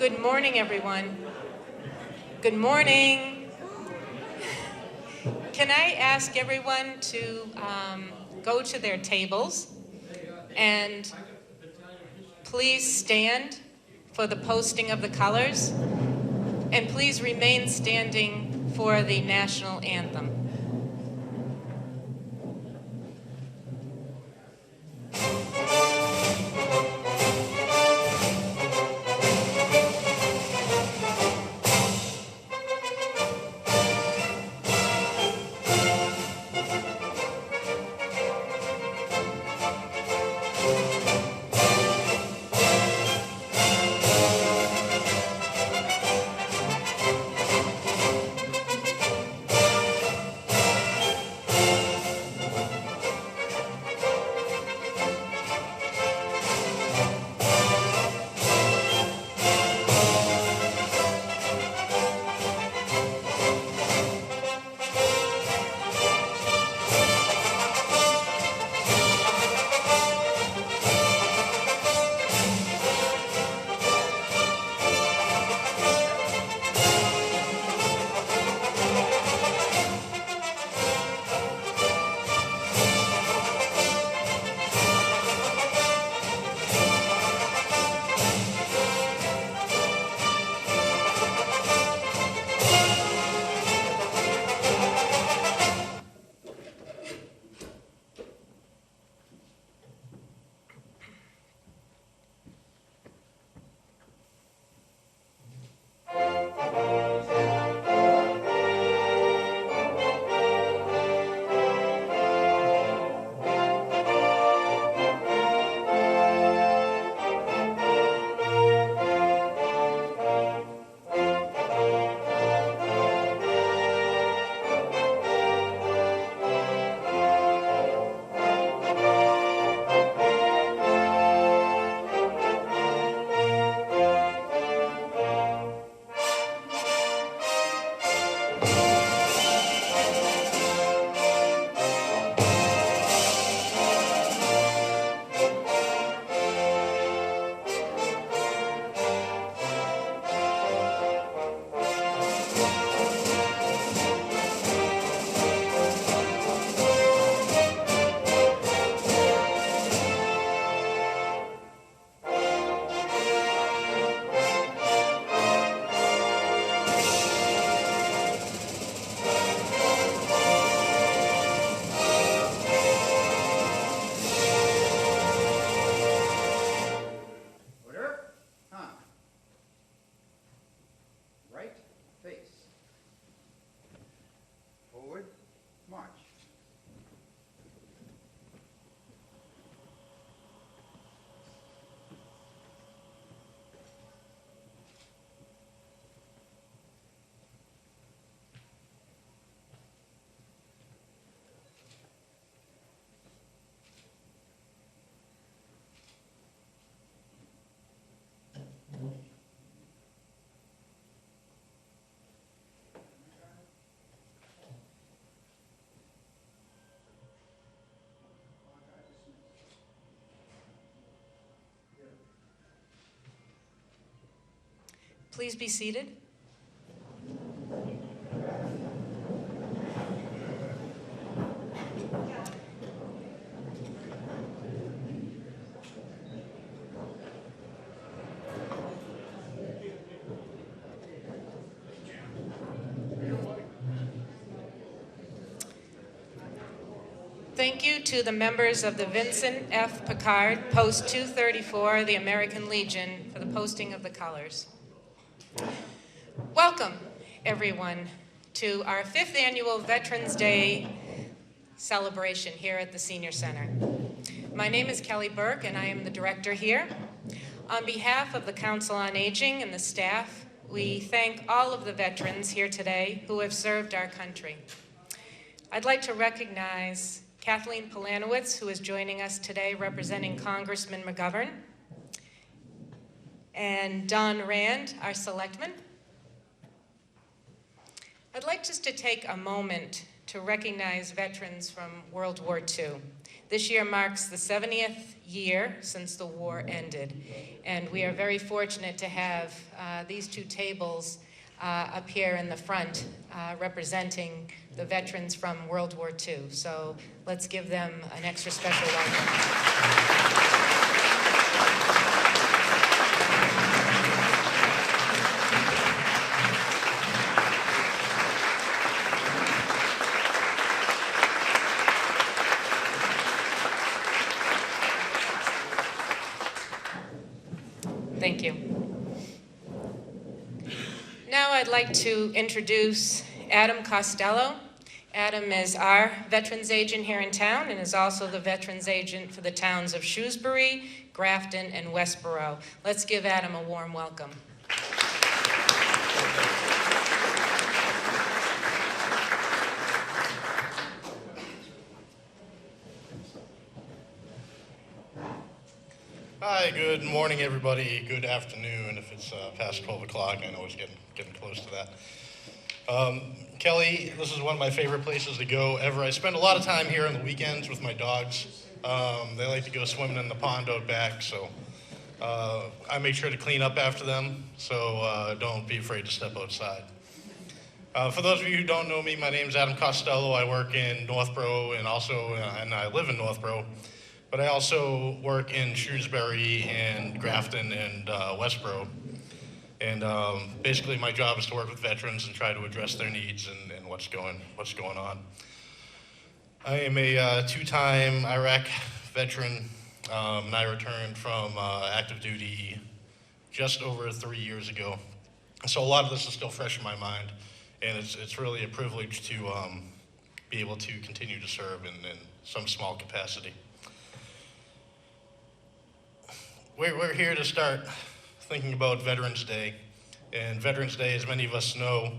Good morning, everyone. Good morning. Can I ask everyone to go to their tables and please stand for the posting of the colors, and please remain standing for the national anthem. Please be seated. Thank you to the members of the Vincent F. Pickard, Post 234, the American Legion, for the posting of the colors. Welcome, everyone, to our 5th annual Veterans Day celebration here at the Senior Center. My name is Kelly Burke, and I am the director here. On behalf of the Council on Aging and the staff, we thank all of the veterans here today who have served our country. I'd like to recognize Kathleen Polanowitz, who is joining us today representing Congressman McGovern, and Don Rand, our selectman. I'd like just to take a moment to recognize veterans from World War II. This year marks the 70th year since the war ended, and we are very fortunate to have these two tables up here in the front representing the veterans from World War II. So let's give them an extra special welcome. Thank you. Now I'd like to introduce Adam Costello. Adam is our veterans agent here in town and is also the veterans agent for the towns of Shrewsbury, Grafton, and Westborough. Let's give Adam a warm welcome. Hi, good morning, everybody. Good afternoon, if it's past 12 o'clock. I know it's getting close to that. Kelly, this is one of my favorite places to go ever. I spend a lot of time here on the weekends with my dogs. They like to go swimming in the pond out back, so I make sure to clean up after them, so don't be afraid to step outside. For those of you who don't know me, my name is Adam Costello. I work in Northborough and I live in Northborough. But I also work in Shrewsbury and Grafton and Westborough. And basically my job is to work with veterans and try to address their needs and what's going on. I am a two-time Iraq veteran, and I returned from active duty just over 3 years ago. So a lot of this is still fresh in my mind, and it's really a privilege to be able to continue to serve in some small capacity. We're here to start thinking about Veterans Day, and Veterans Day, as many of us know,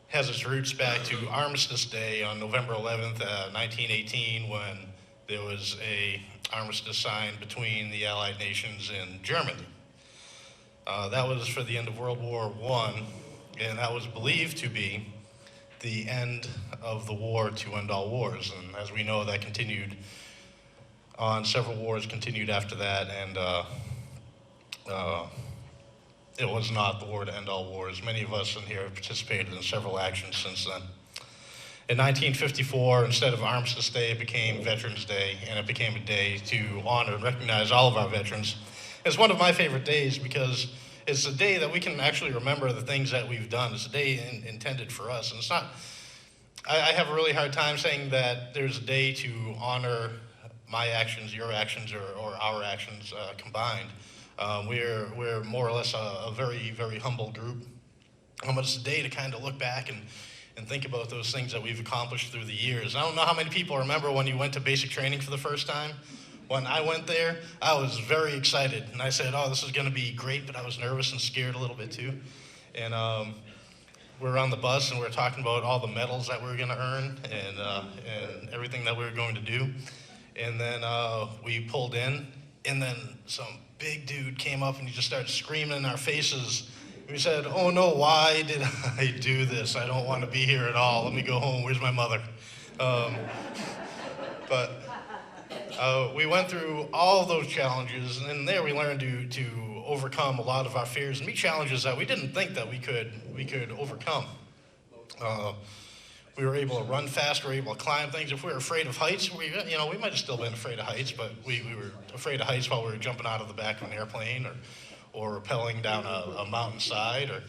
has its roots back to Armistice Day on November 11th, 1918, when there was an armistice signed between the Allied nations and Germany. That was for the end of World War I, and that was believed to be the end of the war to end all wars, and as we know, that continued on. Several wars continued after that, and it was not the war to end all wars. Many of us in here have participated in several actions since then. In 1954, instead of Armistice Day, it became Veterans Day, and it became a day to honor and recognize all of our veterans. It's one of my favorite days because it's a day that we can actually remember the things that we've done. It's a day intended for us, and it's not, I have a really hard time saying that there's a day to honor my actions, your actions, or our actions combined. We're more or less a very, very humble group. But it's a day to kind of look back and think about those things that we've accomplished through the years. I don't know how many people remember when you went to basic training for the first time. When I went there, I was very excited. And I said, oh, this is going to be great, but I was nervous and scared a little bit too. And we're on the bus and we're talking about all the medals that we were going to earn and everything that we were going to do. And then we pulled in, and then some big dude came up and he just started screaming in our faces. We said, oh no, why did I do this? I don't want to be here at all. Let me go home. Where's my mother? But we went through all of those challenges, and then there we learned to overcome a lot of our fears and meet challenges that we didn't think that we could overcome. We were able to run fast, we were able to climb things. If we were afraid of heights, we might have still been afraid of heights, but we were afraid of heights while we were jumping out of the back of an airplane or rappelling down a mountainside, or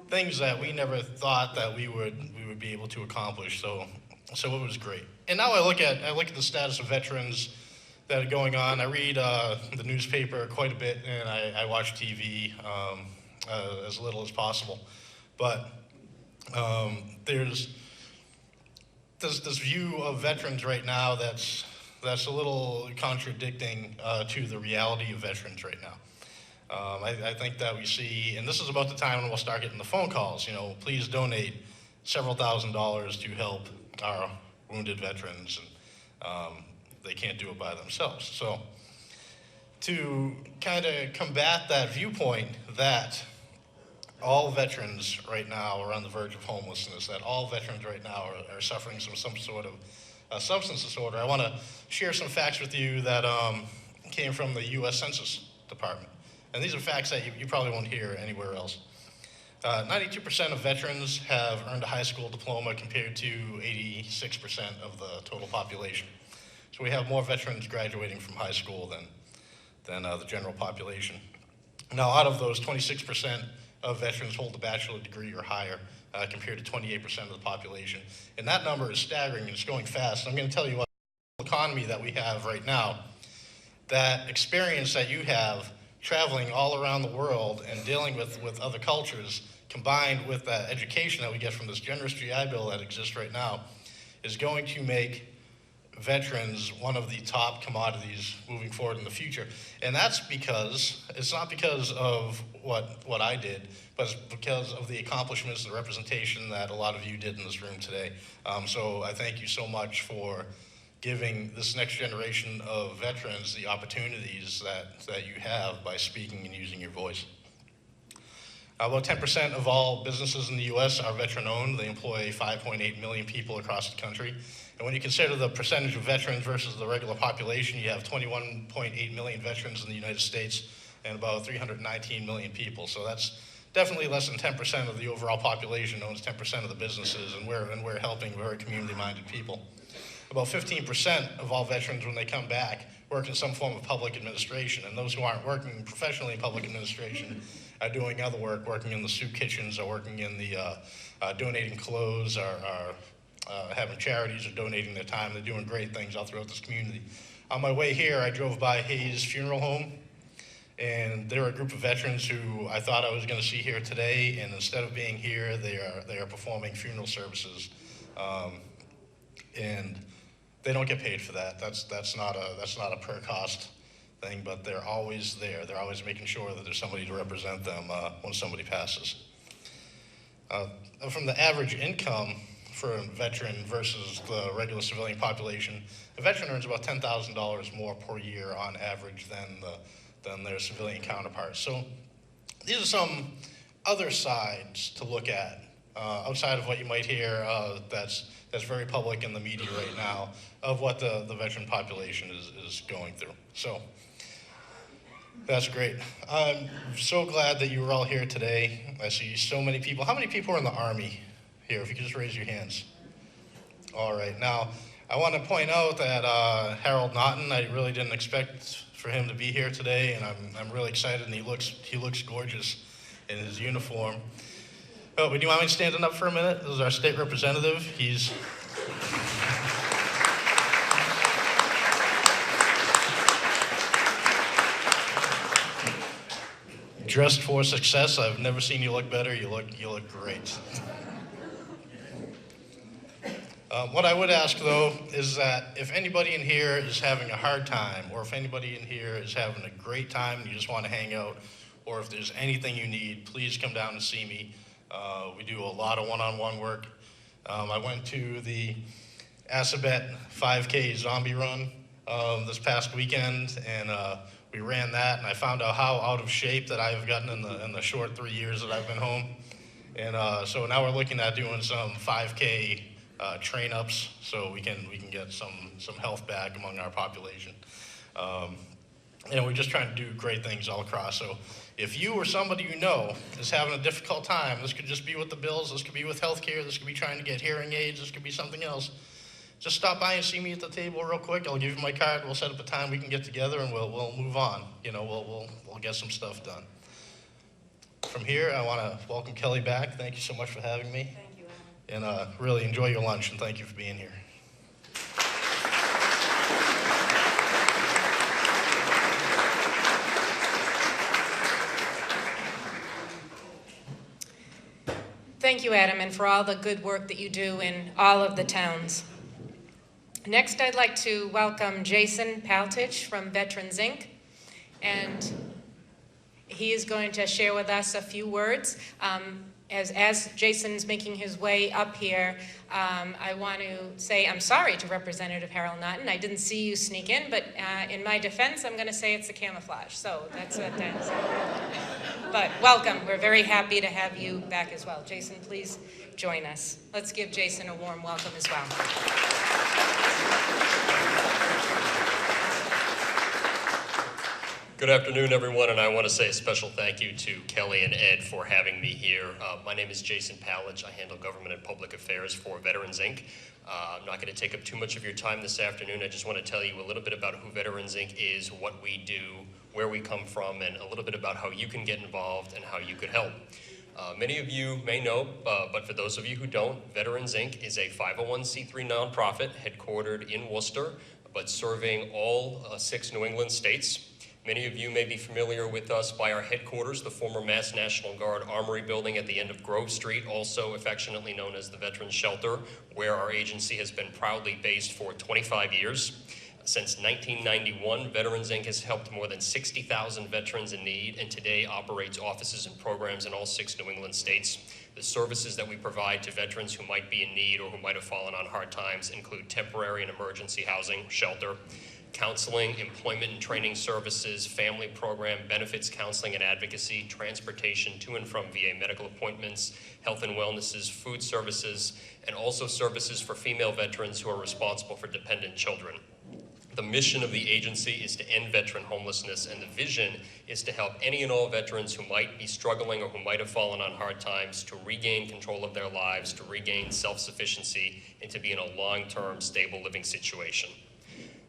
things that we never thought that we would be able to accomplish. So it was great. And now I look at the status of veterans that are going on. I read the newspaper quite a bit, and I watch TV as little as possible. But there's this view of veterans right now that's a little contradicting to the reality of veterans right now. I think that we see, and this is about the time when we'll start getting the phone calls, please donate several $1,000s to help our wounded veterans, and they can't do it by themselves. So to kind of combat that viewpoint that all veterans right now are on the verge of homelessness, that all veterans right now are suffering some sort of substance disorder, I want to share some facts with you that came from the U.S. Census Department. And these are facts that you probably won't hear anywhere else. 92% of veterans have earned a high school diploma compared to 86% of the total population. So we have more veterans graduating from high school than the general population. Now, out of those, 26% of veterans hold a bachelor's degree or higher, compared to 28% of the population. And that number is staggering, and it's going fast. I'm going to tell you what the economy that we have right now, that experience that you have traveling all around the world and dealing with other cultures, combined with that education that we get from this generous GI Bill that exists right now, is going to make veterans one of the top commodities moving forward in the future. And that's because, it's not because of what I did, but it's because of the accomplishments and the representation that a lot of you did in this room today. So I thank you so much for giving this next generation of veterans the opportunities that you have by speaking and using your voice. About 10% of all businesses in the U.S. are veteran-owned. They employ 5.8 million people across the country. And when you consider the percentage of veterans versus the regular population, you have 21.8 million veterans in the United States and about 319 million people. So that's definitely less than 10% of the overall population owns 10% of the businesses, and we're helping very community-minded people. About 15% of all veterans, when they come back, work in some form of public administration, and those who aren't working professionally in public administration are doing other work, working in the soup kitchens, or working in the donating clothes, or having charities, or donating their time. They're doing great things all throughout this community. On my way here, I drove by Hayes Funeral Home, and there are a group of veterans who I thought I was going to see here today, and instead of being here, they are performing funeral services, and they don't get paid for that. That's not a per cost thing, but they're always there. They're always making sure that there's somebody to represent them when somebody passes. From the average income for a veteran versus the regular civilian population, a veteran earns about $10,000 more per year on average than their civilian counterparts. So these are some other sides to look at outside of what you might hear that's very public in the media right now of what the veteran population is going through. So that's great. I'm so glad that you were all here today. I see so many people. How many people are in the Army here? If you could just raise your hands. All right. Now, I want to point out that Harold Naughton, I really didn't expect for him to be here today, and I'm really excited, and he looks gorgeous in his uniform. Oh, would you mind standing up for a minute? This is our state representative. He's dressed for success. I've never seen you look better. You look great. What I would ask, though, is that if anybody in here is having a hard time, or if anybody in here is having a great time and you just want to hang out, or if there's anything you need, please come down and see me. We do a lot of one-on-one work. I went to the Assabet 5K zombie run this past weekend, and we ran that, and I found out how out of shape that I've gotten in the short 3 years that I've been home. And so now we're looking at doing some 5K train-ups so we can get some health back among our population. And we're just trying to do great things all across. So if you or somebody you know is having a difficult time, this could just be with the bills, this could be with healthcare, this could be trying to get hearing aids, this could be something else, just stop by and see me at the table real quick. I'll give you my card. We'll set up a time we can get together, and we'll move on. You know, we'll get some stuff done. From here, I want to welcome Kelly back. Thank you so much for having me. Thank you, Adam. And really enjoy your lunch, and thank you for being here. Thank you, Adam, and for all the good work that you do in all of the towns. Next, I'd like to welcome Jason Paltich from Veterans, Inc. And He is going to share with us a few words. As Jason's making his way up here, I want to say I'm sorry to Representative Harold Naughton. I didn't see you sneak in, but in my defense, I'm going to say it's a camouflage. So that's what that is. But welcome. We're very happy to have you back as well. Jason, please join us. Let's give Jason a warm welcome as well. Good afternoon, everyone, and I want to say a special thank you to Kelly and Ed for having me here. My name is Jason Palage. I handle government and public affairs for Veterans, Inc. I'm not going to take up too much of your time this afternoon. I just want to tell you a little bit about who Veterans, Inc. is, what we do, where we come from, and a little bit about how you can get involved and how you could help. Many of you may know, but for those of you who don't, Veterans, Inc. is a 501c3 nonprofit headquartered in Worcester, but serving all 6 New England states. Many of you may be familiar with us by our headquarters, the former Mass National Guard Armory building at the end of Grove Street, also affectionately known as the Veterans Shelter, where our agency has been proudly based for 25 years. Since 1991, Veterans, Inc. has helped more than 60,000 veterans in need and today operates offices and programs in all 6 New England states. The services that we provide to veterans who might be in need or who might have fallen on hard times include temporary and emergency housing, shelter, counseling, employment and training services, family program, benefits counseling and advocacy, transportation to and from VA medical appointments, health and wellnesses, food services, and also services for female veterans who are responsible for dependent children. The mission of the agency is to end veteran homelessness, and the vision is to help any and all veterans who might be struggling or who might have fallen on hard times to regain control of their lives, to regain self-sufficiency, and to be in a long-term stable living situation.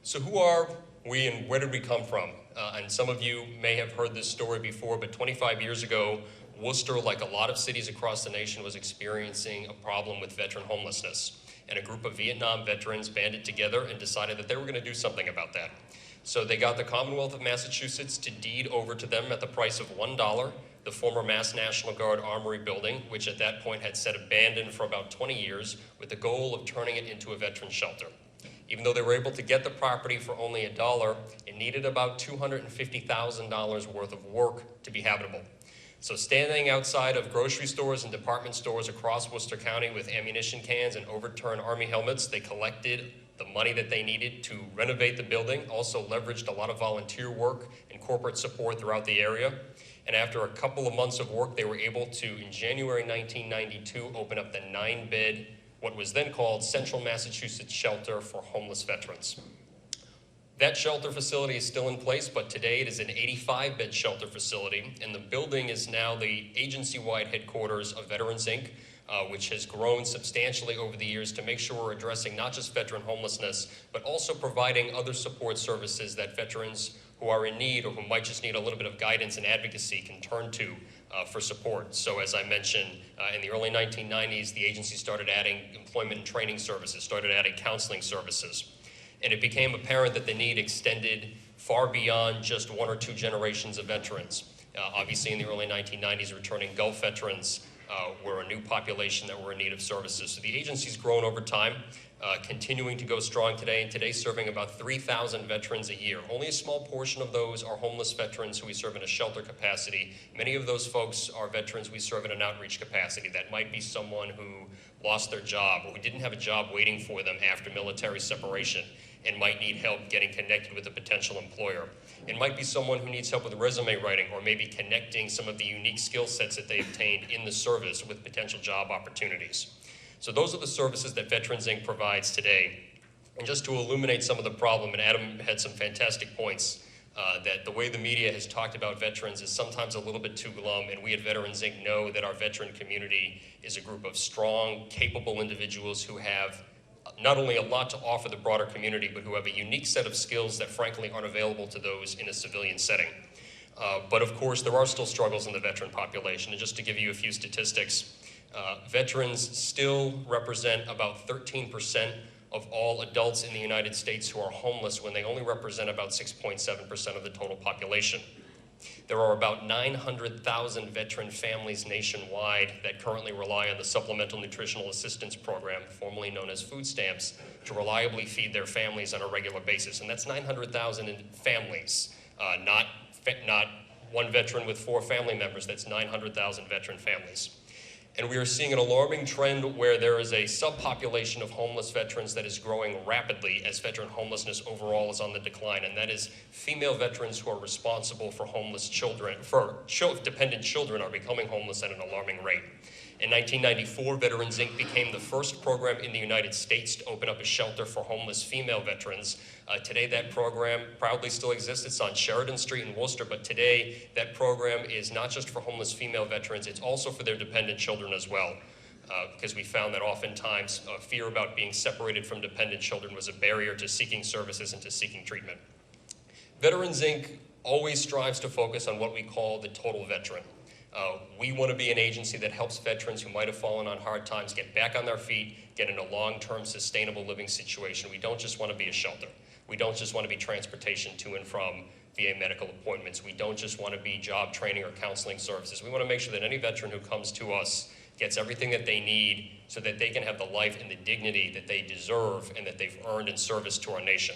So who are we and where did we come from? And some of you may have heard this story before, but 25 years ago, Worcester, like a lot of cities across the nation, was experiencing a problem with veteran homelessness. And a group of Vietnam veterans banded together and decided that they were going to do something about that. So they got the Commonwealth of Massachusetts to deed over to them at the price of $1 the former Mass National Guard Armory building, which at that point had sat abandoned for about 20 years, with the goal of turning it into a veteran shelter. Even though they were able to get the property for only $1, it needed about $250,000 worth of work to be habitable. So standing outside of grocery stores and department stores across Worcester County with ammunition cans and overturned Army helmets, they collected the money that they needed to renovate the building, also leveraged a lot of volunteer work and corporate support throughout the area. And after a couple of months of work, they were able to, in January 1992, open up the 9-bed, what was then called Central Massachusetts Shelter for Homeless Veterans. That shelter facility is still in place, but today it is an 85-bed shelter facility, and the building is now the agency-wide headquarters of Veterans, Inc., which has grown substantially over the years to make sure we're addressing not just veteran homelessness, but also providing other support services that veterans who are in need or who might just need a little bit of guidance and advocacy can turn to for support. So as I mentioned, in the early 1990s, the agency started adding employment and training services, started adding counseling services. And it became apparent that the need extended far beyond just 1 or 2 generations of veterans. Obviously, in the early 1990s, returning Gulf veterans were a new population that were in need of services. So the agency's grown over time, continuing to go strong today, and today serving about 3,000 veterans a year. Only a small portion of those are homeless veterans who we serve in a shelter capacity. Many of those folks are veterans we serve in an outreach capacity. That might be someone who lost their job or who didn't have a job waiting for them after military separation and might need help getting connected with a potential employer. It might be someone who needs help with resume writing or maybe connecting some of the unique skill sets that they obtained in the service with potential job opportunities. So those are the services that Veterans, Inc. provides today. And just to illuminate some of the problem, and Adam had some fantastic points, that the way the media has talked about veterans is sometimes a little bit too glum, and we at Veterans, Inc. know that our veteran community is a group of strong, capable individuals who have not only a lot to offer the broader community, but who have a unique set of skills that frankly aren't available to those in a civilian setting. But of course, there are still struggles in the veteran population. And just to give you a few statistics, veterans still represent about 13% of all adults in the United States who are homeless when they only represent about 6.7% of the total population. There are about 900,000 veteran families nationwide that currently rely on the Supplemental Nutritional Assistance Program, formerly known as food stamps, to reliably feed their families on a regular basis. And that's 900,000 families, not One veteran with 4 family members, that's 900,000 veteran families. And we are seeing an alarming trend where there is a subpopulation of homeless veterans that is growing rapidly as veteran homelessness overall is on the decline, and that is female veterans who are responsible for homeless children, dependent children are becoming homeless at an alarming rate. In 1994, Veterans Inc. became the first program in the United States to open up a shelter for homeless female veterans. Today, that program proudly still exists. It's on Sheridan Street in Worcester, but today, that program is not just for homeless female veterans, it's also for their dependent children as well. Because we found that oftentimes fear about being separated from dependent children was a barrier to seeking services and to seeking treatment. Veterans Inc. always strives to focus on what we call the total veteran. We want to be an agency that helps veterans who might have fallen on hard times get back on their feet, get in a long-term sustainable living situation. We don't just want to be a shelter. We don't just want to be transportation to and from VA medical appointments. We don't just want to be job training or counseling services. We want to make sure that any veteran who comes to us gets everything that they need so that they can have the life and the dignity that they deserve and that they've earned in service to our nation.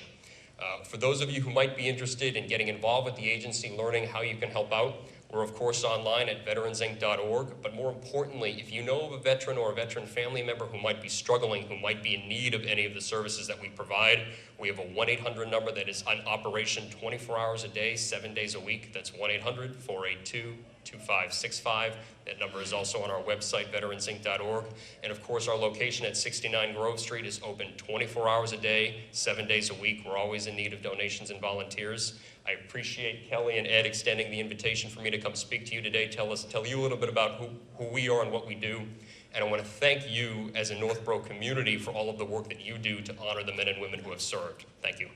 For those of you who might be interested in getting involved with the agency, learning how you can help out, we're of course online at veteransinc.org, but more importantly, if you know of a veteran or a veteran family member who might be struggling, who might be in need of any of the services that we provide, we have a 1-800 number that is on operation 24 hours a day, 7 days a week. That's 1-800-482-2565. That number is also on our website, veteransinc.org. And of course, our location at 69 Grove Street is open 24 hours a day, 7 days a week. We're always in need of donations and volunteers. I appreciate Kelly and Ed extending the invitation for me to come speak to you today, tell you a little bit about who we are and what we do. And I want to thank you as a Northborough community for all of the work that you do to honor the men and women who have served. Thank you.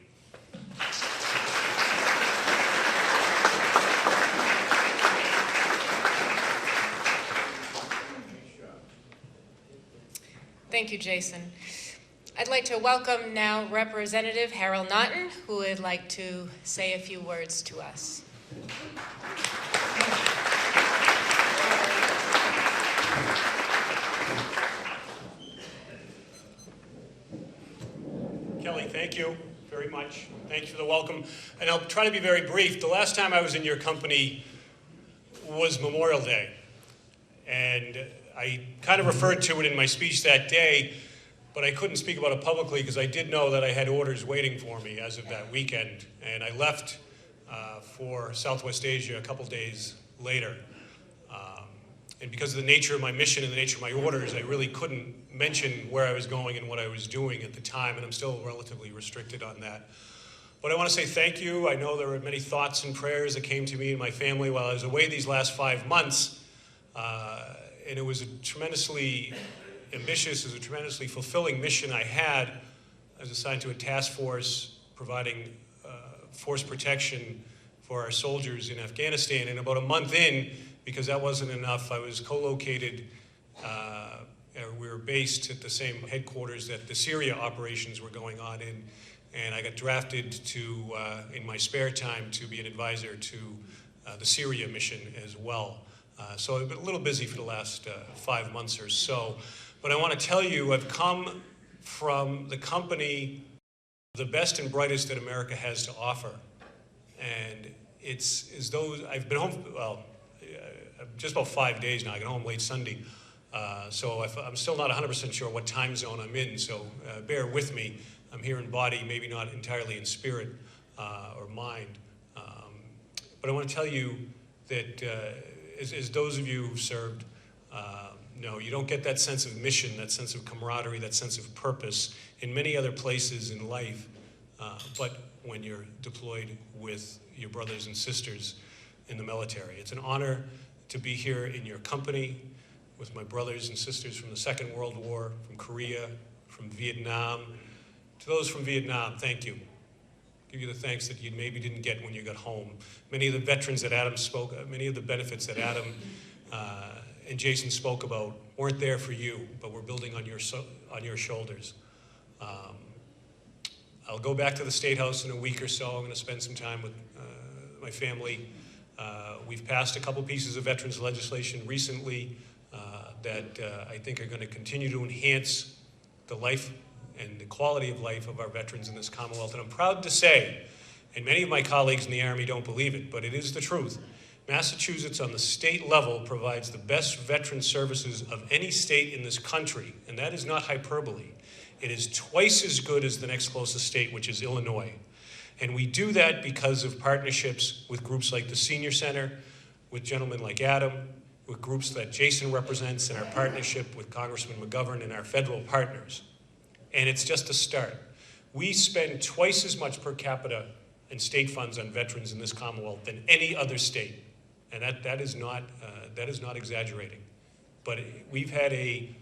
Thank you, Jason. I'd like to welcome now Representative Harold Naughton, who would like to say a few words to us. Kelly, thank you very much. Thank you for the welcome. And I'll try to be very brief. The last time I was in your company was Memorial Day. And I kind of referred to it in my speech that day, but I couldn't speak about it publicly because I did know that I had orders waiting for me as of that weekend. And I left for Southwest Asia a couple days later. And because of the nature of my mission and the nature of my orders, I really couldn't mention where I was going and what I was doing at the time, and I'm still relatively restricted on that. But I want to say thank you. I know there were many thoughts and prayers that came to me and my family while I was away these last 5 months. And it was a tremendously ambitious, it was a tremendously fulfilling mission I had. I was assigned to a task force providing force protection for our soldiers in Afghanistan. And about a month in, because that wasn't enough, I was co-located, we were based at the same headquarters that the Syria operations were going on in. And I got drafted to, in my spare time, to be an advisor to the Syria mission as well. So I've been a little busy for the last 5 months or so. But I want to tell you, I've come from the company, the best and brightest that America has to offer. And it's as though I've been home, well, just about 5 days now. I got home late Sunday. So I'm still not 100% sure what time zone I'm in, so bear with me. I'm here in body, maybe not entirely in spirit or mind. But I want to tell you that as those of you who've served, no, you don't get that sense of mission, that sense of camaraderie, that sense of purpose in many other places in life, but when you're deployed with your brothers and sisters in the military. It's an honor to be here in your company with my brothers and sisters from the Second World War, from Korea, from Vietnam. To those from Vietnam, thank you. Give you the thanks that you maybe didn't get when you got home. Many of the veterans that Adam spoke, many of the benefits that Adam and Jason spoke about weren't there for you, but we're building on your shoulders. I'll go back to the State House in a week or so. I'm going to spend some time with my family. We've passed a couple pieces of veterans legislation recently that I think are going to continue to enhance the life and the quality of life of our veterans in this Commonwealth. And I'm proud to say, and many of my colleagues in the Army don't believe it, but it is the truth, Massachusetts on the state level provides the best veteran services of any state in this country, and that is not hyperbole. It is twice as good as the next closest state, which is Illinois. And we do that because of partnerships with groups like the Senior Center, with gentlemen like Adam, with groups that Jason represents, and our partnership with Congressman McGovern and our federal partners. And it's just a start. We spend twice as much per capita in state funds on veterans in this Commonwealth than any other state. And that is not exaggerating. But we've had a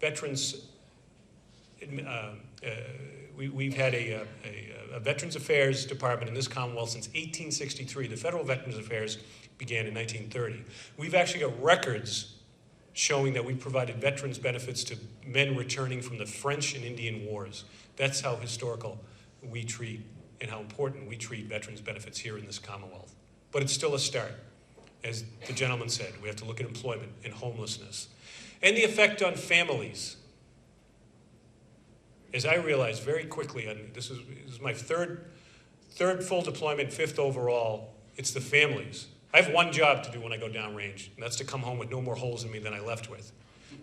Veterans Veterans Affairs Department in this Commonwealth since 1863. The Federal Veterans Affairs began in 1930. We've actually got records showing that we provided veterans benefits to men returning from the French and Indian Wars. That's how historical we treat and how important we treat veterans benefits here in this Commonwealth. But it's still a start. As the gentleman said, we have to look at employment and homelessness and the effect on families. As I realized very quickly, and this is my third full deployment, fifth overall, it's the families. I have one job to do when I go downrange, and that's to come home with no more holes in me than I left with.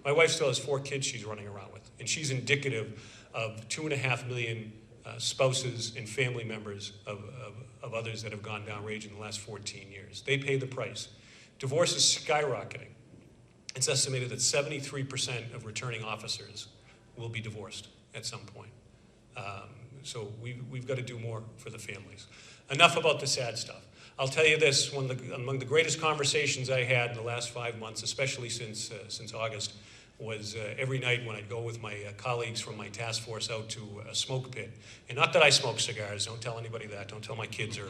My wife still has 4 kids she's running around with, and she's indicative of 2.5 million spouses and family members of others that have gone downrange in the last 14 years. They pay the price. Divorce is skyrocketing. It's estimated that 73% of returning officers will be divorced at some point. So we've got to do more for the families. Enough about the sad stuff. I'll tell you this, among the greatest conversations I had in the last 5 months, especially since August, was every night when I'd go with my colleagues from my task force out to a smoke pit. And not that I smoke cigars, don't tell anybody that, don't tell my kids or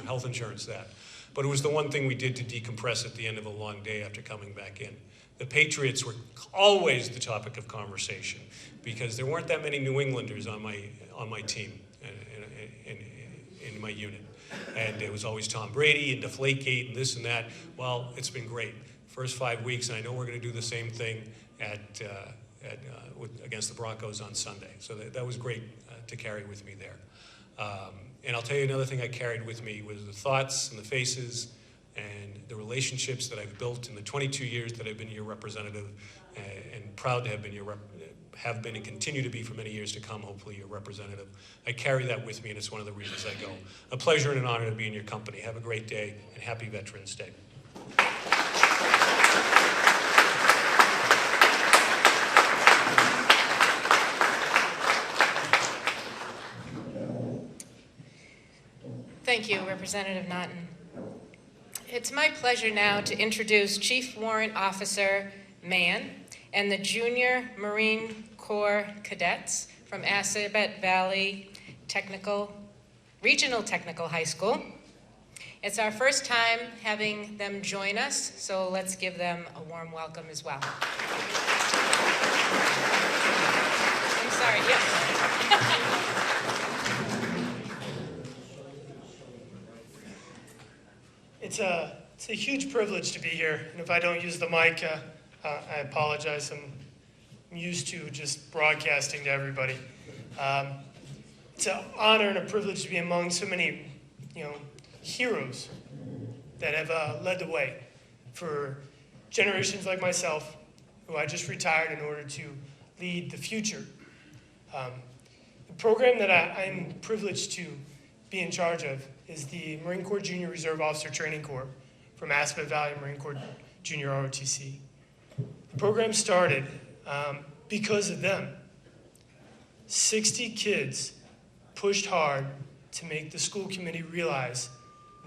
health insurance that. But it was the one thing we did to decompress at the end of a long day after coming back in. The Patriots were always the topic of conversation because there weren't that many New Englanders on my team in my unit. And it was always Tom Brady and Deflategate and this and that. Well, it's been great. First 5 weeks, and I know we're going to do the same thing against the Broncos on Sunday. So that was great to carry with me there. And I'll tell you another thing I carried with me was the thoughts and the faces and the relationships that I've built in the 22 years that I've been your representative, and proud to have been and continue to be for many years to come, hopefully your representative. I carry that with me, and it's one of the reasons I go. A pleasure and an honor to be in your company. Have a great day, and happy Veterans Day. Thank you, Representative Naughton. It's my pleasure now to introduce Chief Warrant Officer Mann and the Junior Marine Corps Cadets from Assabet Valley Regional Technical High School. It's our first time having them join us, so let's give them a warm welcome as well. I'm sorry, yes. It's a huge privilege to be here, and if I don't use the mic, I apologize. I'm used to just broadcasting to everybody. It's an honor and a privilege to be among so many, heroes that have led the way for generations like myself, who I just retired in order to lead the future. The program that I'm privileged to be in charge of is the Marine Corps Junior Reserve Officer Training Corps from Assabet Valley Marine Corps Junior ROTC. The program started because of them. 60 kids pushed hard to make the school committee realize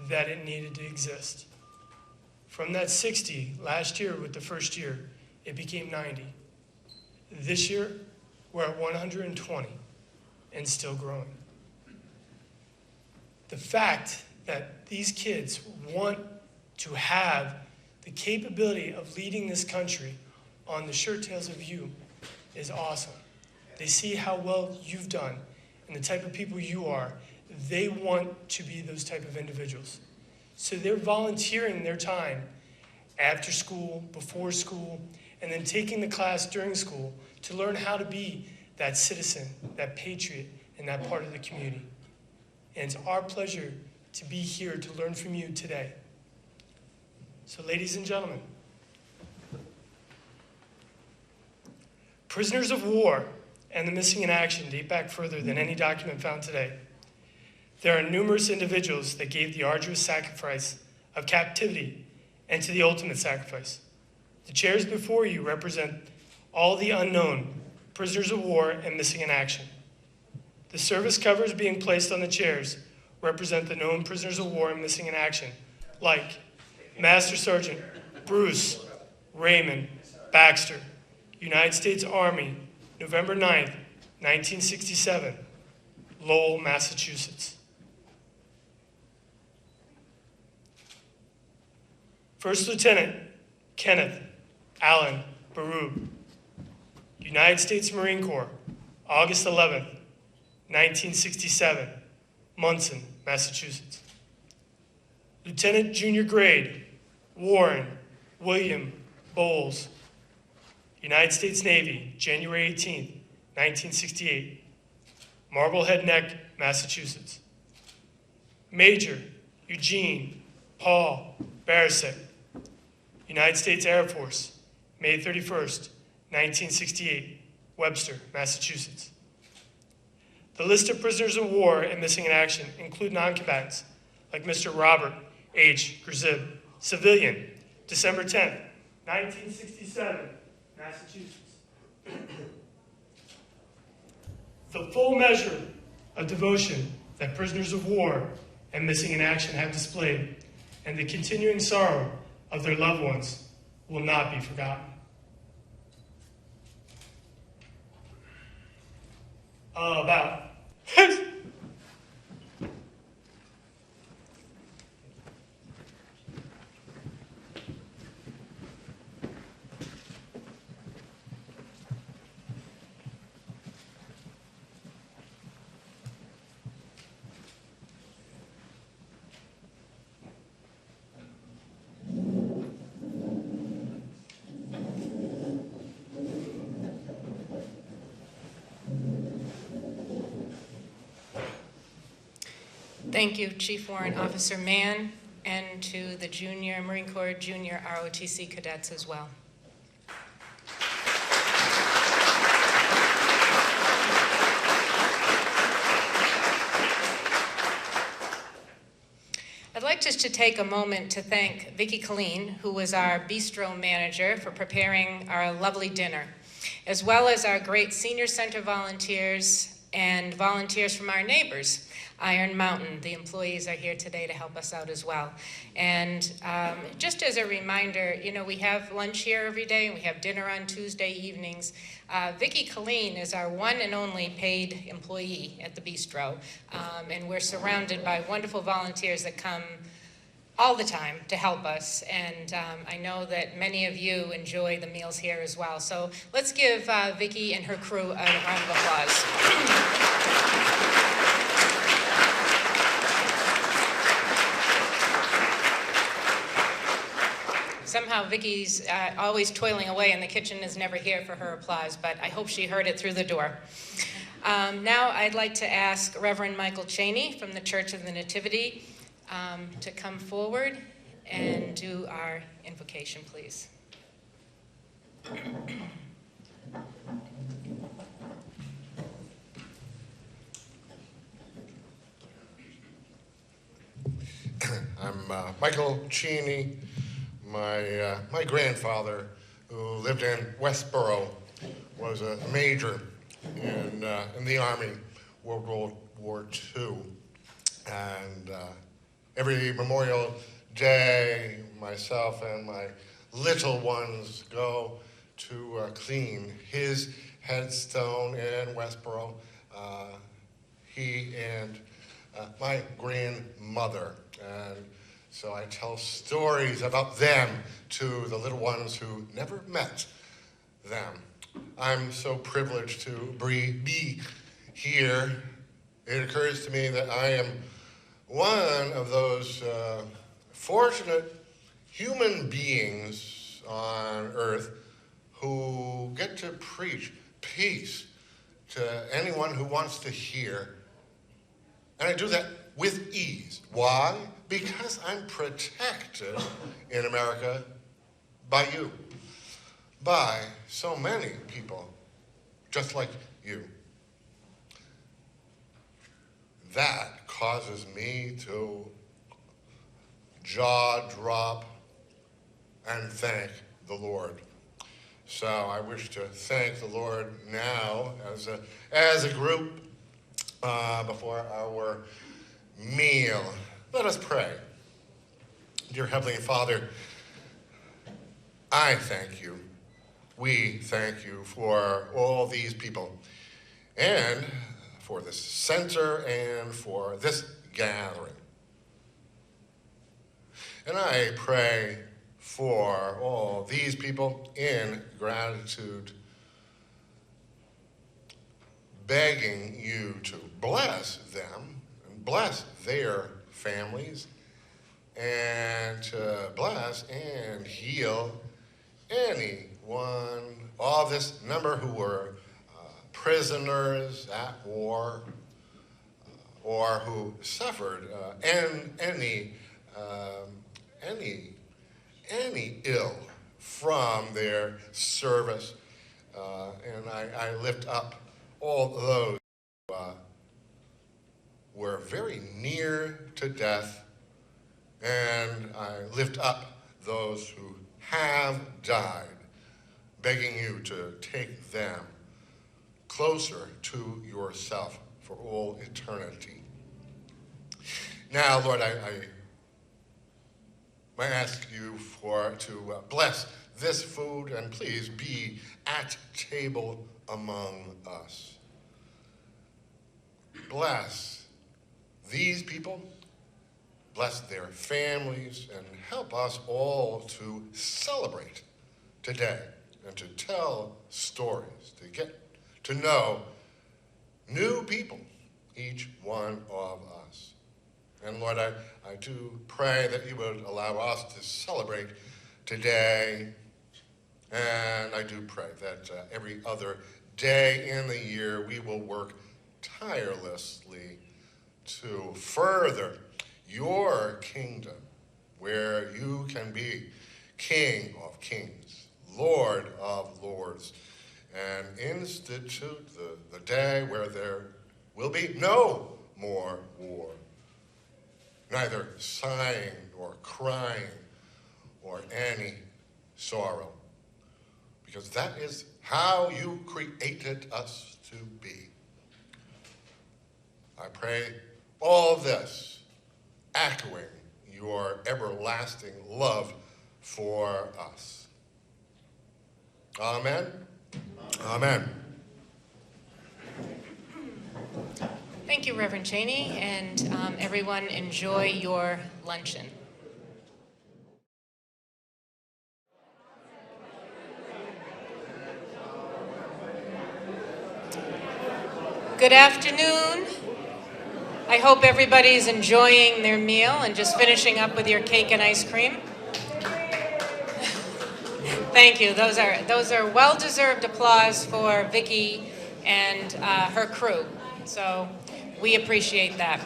that it needed to exist. From that 60, last year with the first year, it became 90. This year, we're at 120 and still growing. The fact that these kids want to have the capability of leading this country on the shirt tails of you is awesome. They see how well you've done and the type of people you are. They want to be those type of individuals. So they're volunteering their time after school, before school, and then taking the class during school to learn how to be that citizen, that patriot, and that part of the community. And it's our pleasure to be here to learn from you today. So, ladies and gentlemen, prisoners of war and the missing in action date back further than any document found today. There are numerous individuals that gave the arduous sacrifice of captivity and to the ultimate sacrifice. The chairs before you represent all the unknown prisoners of war and missing in action. The service covers being placed on the chairs represent the known prisoners of war and missing in action, like Master Sergeant Bruce Raymond Baxter, United States Army, November 9th, 1967, Lowell, Massachusetts. First Lieutenant Kenneth Allen Barube, United States Marine Corps, August 11th, 1967, Munson, Massachusetts. Lieutenant Junior Grade Warren William Bowles, United States Navy, January 18th, 1968, Marblehead Neck, Massachusetts. Major Eugene Paul Barisick, United States Air Force, May 31st, 1968, Webster, Massachusetts. The list of prisoners of war and missing in action include non-combatants like Mr. Robert H. Grzib, civilian, December 10th, 1967, Massachusetts. The full measure of devotion that prisoners of war and missing in action have displayed and the continuing sorrow of their loved ones will not be forgotten. About Thank you, Chief Warrant Officer Mann, and to the Junior Marine Corps Junior ROTC cadets as well. I'd like just to take a moment to thank Vicki Colleen, who was our bistro manager, for preparing our lovely dinner, as well as our great senior center volunteers and volunteers from our neighbors. Iron Mountain, the employees are here today to help us out as well. And just as a reminder, you know, we have lunch here every day and we have dinner on Tuesday evenings. Vicki Colleen is our one and only paid employee at the bistro. And we're surrounded by wonderful volunteers that come all the time to help us. And I know that many of you enjoy the meals here as well. So let's give Vicki and her crew a round of applause. Somehow Vicki's always toiling away and the kitchen is never here for her applause, but I hope she heard it through the door. Now I'd like to ask Reverend Michael Cheney from the Church of the Nativity to come forward and do our invocation, please. I'm Michael Cheney. My grandfather, who lived in Westborough, was a major in the Army, World War II. And every Memorial Day, myself and my little ones go to clean his headstone in Westborough. He and my grandmother. And so I tell stories about them to the little ones who never met them. I'm so privileged to be here. It occurs to me that I am one of those fortunate human beings on earth who get to preach peace to anyone who wants to hear. And I do that with ease. Why? because I'm protected in America by you, by so many people just like you. That causes me to jaw drop and thank the Lord. So I wish to thank the Lord now as a group before our meal. Let us pray. Dear Heavenly Father, I thank you. We thank you for all these people and for this center and for this gathering. And I pray for all these people in gratitude, begging you to bless them and bless their families and to bless and heal anyone, all this number who were prisoners at war or who suffered any ill from their service. And I lift up all those who were very near to death, and I lift up those who have died, begging you to take them closer to yourself for all eternity. Now, Lord, I ask you to bless this food, and please be at table among us. Bless these people, bless their families, and help us all to celebrate today and to tell stories, to get to know new people, each one of us. And Lord, I do pray that you would allow us to celebrate today. And I do pray that every other day in the year we will work tirelessly to further your kingdom, where you can be King of Kings, Lord of Lords, and institute the day where there will be no more war, neither sighing or crying or any sorrow, because that is how you created us to be. I pray all this echoing your everlasting love for us. Amen. Amen. Thank you, Reverend Cheney, and everyone enjoy your luncheon. Good afternoon. I hope everybody's enjoying their meal and just finishing up with your cake and ice cream. Thank you. Those are well-deserved applause for Vicki and her crew. So we appreciate that.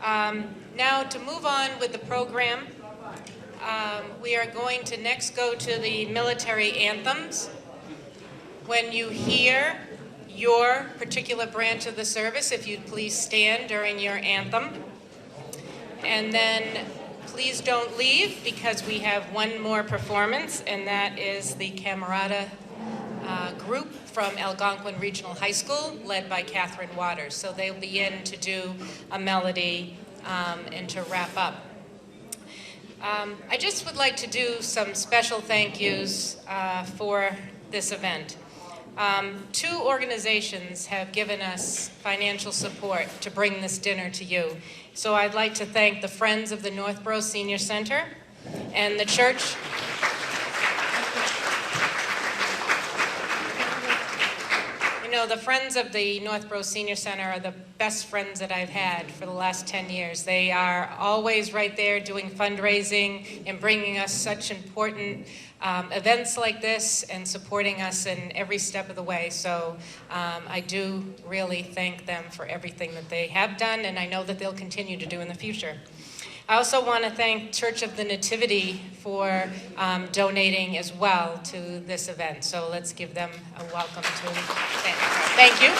Now to move on with the program, we are going to next go to the military anthems. When you hear your particular branch of the service, if you'd please stand during your anthem. And then please don't leave, because we have one more performance, and that is the Camerata group from Algonquin Regional High School, led by Catherine Waters. So they'll be in to do a melody and to wrap up. I just would like to do some special thank yous for this event. Two organizations have given us financial support to bring this dinner to you. So I'd like to thank the Friends of the Northborough Senior Center and the church. You know, the Friends of the Northborough Senior Center are the best friends that I've had for the last 10 years. They are always right there doing fundraising and bringing us such important events like this and supporting us in every step of the way. So I do really thank them for everything that they have done, and I know that they'll continue to do in the future. I also want to thank Church of the Nativity for donating as well to this event. So let's give them a welcome to. Thank you.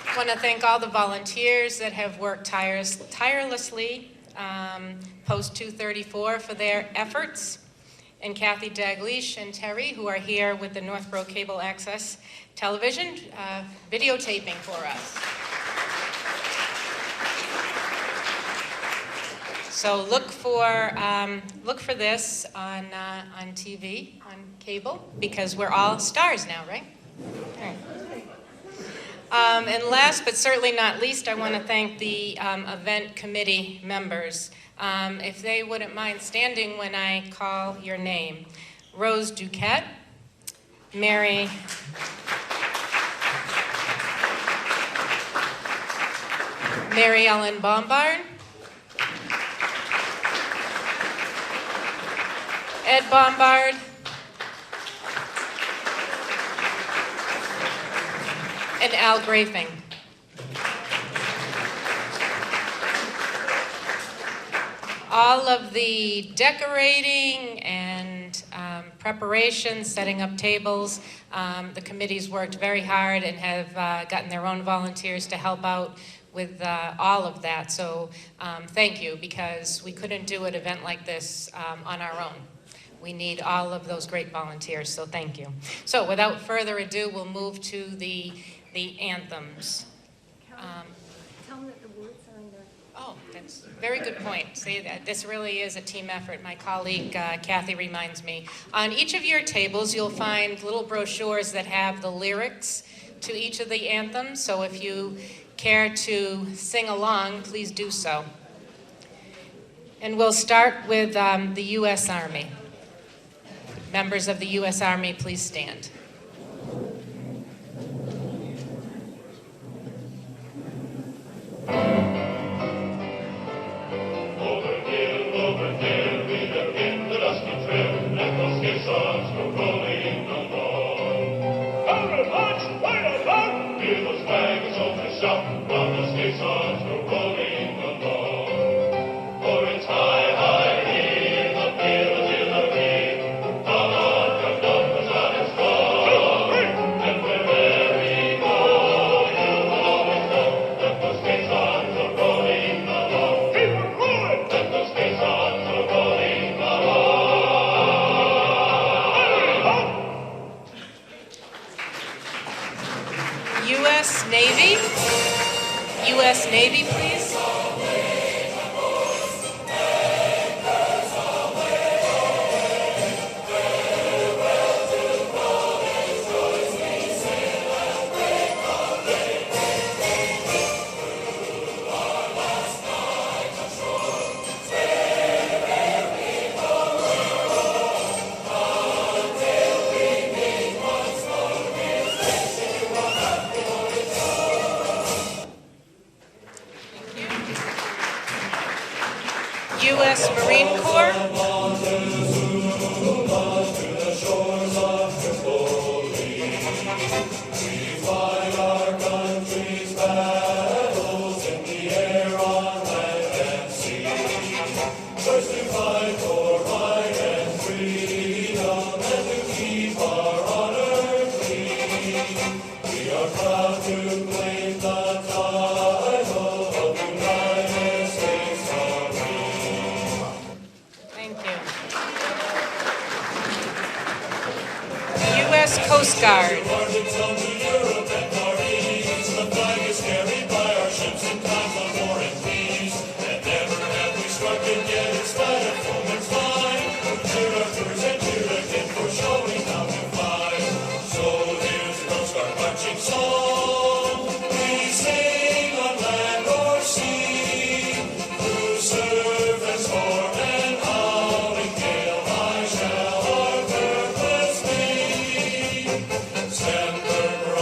I want to thank all the volunteers that have worked tirelessly post 234 for their efforts, and Kathy Daglish and Terry, who are here with the Northborough Cable Access Television, videotaping for us. So look for this on TV, on cable, because we're all stars now, right? All right. And last but certainly not least, I want to thank the event committee members. If they wouldn't mind standing when I call your name. Rose Duquette, Mary Ellen Bombard, Ed Bombard, and Al Grafing. All of the decorating and preparation, setting up tables, the committees worked very hard and have gotten their own volunteers to help out with all of that. So thank you, because we couldn't do an event like this on our own. We need all of those great volunteers, so thank you. So without further ado, we'll move to the anthems. Tell them that the words are in there. Oh, that's a very good point. See, that this really is a team effort. My colleague Kathy reminds me. On each of your tables, you'll find little brochures that have the lyrics to each of the anthems. So if you care to sing along, please do so. And we'll start with the U.S. Army. Members of the U.S. Army, please stand. U.S. Navy, please. U.S. Marine Corps. U.S. Coast Guard. Stand firm.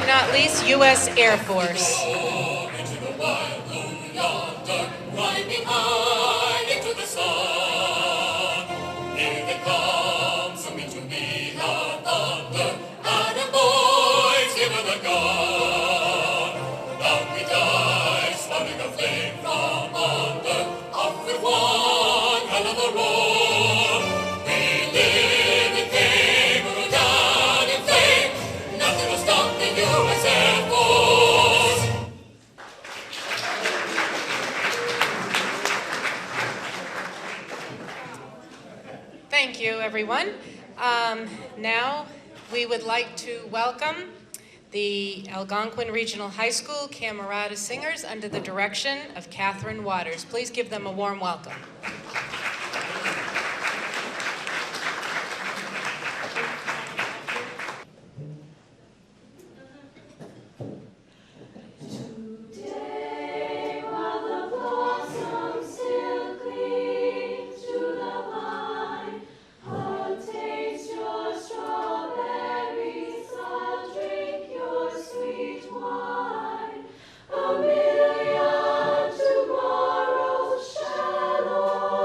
not least, U.S. Air Force. Thank you, everyone. Now, we would like to welcome the Algonquin Regional High School Camerata Singers under the direction of Catherine Waters. Please give them a warm welcome. Tomorrow's shadow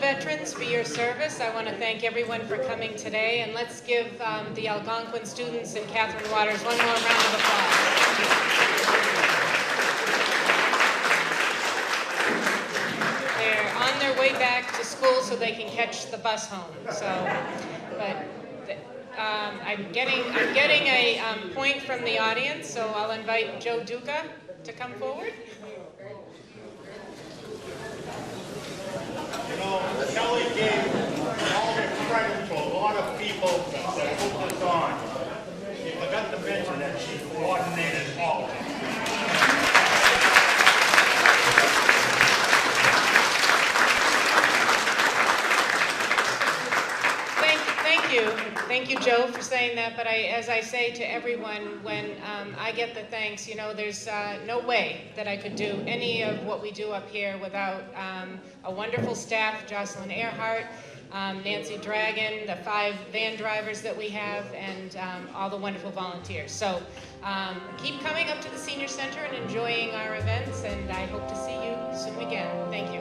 veterans for your service. I want to thank everyone for coming today, and let's give the Algonquin students and Catherine Waters one more round of applause. They're on their way back to school so they can catch the bus home. I'm getting a point from the audience, so I'll invite Joe Duca to come forward. You know, Kelly gave all the credit to a lot of people that put this on. She forgot to mention that she coordinated all of it. Thank you, Joe, for saying that. But as I say to everyone, when I get the thanks, you know, there's no way that I could do any of what we do up here without a wonderful staff, Jocelyn Earhart, Nancy Dragon, the 5 van drivers that we have, and all the wonderful volunteers. So keep coming up to the Senior Center and enjoying our events, and I hope to see you soon again. Thank you.